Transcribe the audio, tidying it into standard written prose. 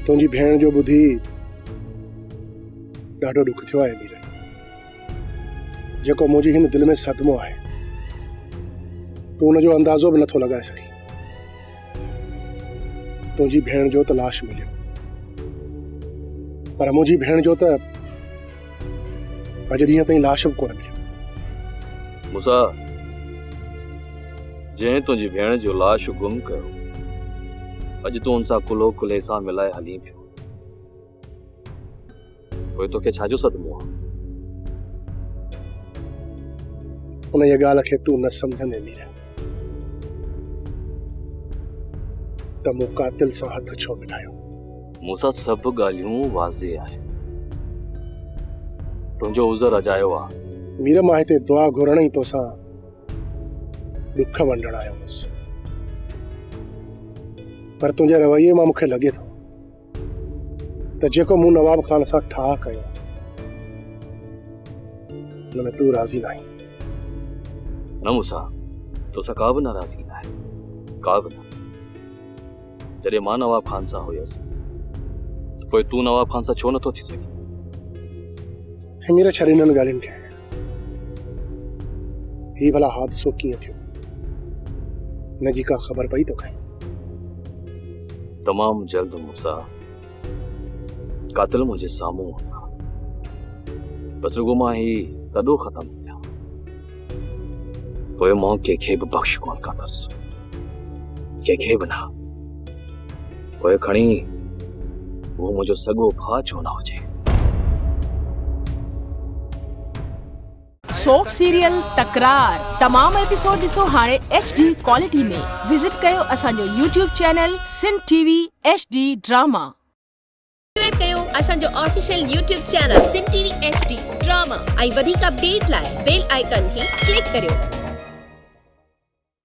तुझी भेण जो बुधी ॾाढो दुख थियो आहे मीरा, जेको मुझी हिन दिल में सदमो है, तू उनजो अंदाज़ो भी नथो लगाए सकी। तुझी भेण जो त लाश मिलियो, पर मुझी भेण जो त अॼु ॾींहं ताईं लाश भी कोन मिलियो। मूसा, जंहिं तुंहिंजी भेण जो लाश गुम कयो, अॼु तूं उनसां कुलो कुले सां मिलाए हली पियो, पोइ तोखे छाजो सदमो आहे? उन ये ॻाल्हि खे तू न सम्झंदे मीरा, त मूं कातिल सां हथ छो मिलायो। मूंसां सभु ॻाल्हियूं वाज़े आहे, तुंहिंजो उज़र अजायो आहे। मीरा, मां हिते दुआ घुरण ई तोसां दुख वंडण आयो हुउसि, पर तुंहिंजे रवैये मां मूंखे लॻे थो त जेको मूं नवाब खान सां ठाह कयो, हुन में तू राज़ी न आहीं। न मूसा, तोसां का बि नाराज़गी न आहे, का बि न। जॾहिं मां नवाब खान सां हुयसि, पोइ तूं नवाब खान सां छो नथो थी सघे? मीरा, छॾ इन्हनि ॻाल्हियुनि खे। ही भला हादसो कीअं थियो, हिनजी का ख़बर पई तोखे? तमामु जल्द मूसा, कातिल मुंहिंजे साम्हूं हूंदा, बसि रुगो मां ही तॾो ख़तमु कया, पोइ मां कंहिंखे बि बख़्श कोन कंदुसि, कंहिंखे बि न, पोइ खणी वो मुझो सगो भाउ छो न हुजे। सोप सीरियल तकरार तमाम एपिसोड ॾिसो हाणे HD क्वालिटी में। विजिट कयो असांजो YouTube channel Sindh TV HD drama. Subscribe कयो असांजो official YouTube channel Sindh TV HD drama ऐं वधीक अपडेट लाइ बेल आइकन खे क्लिक करियो।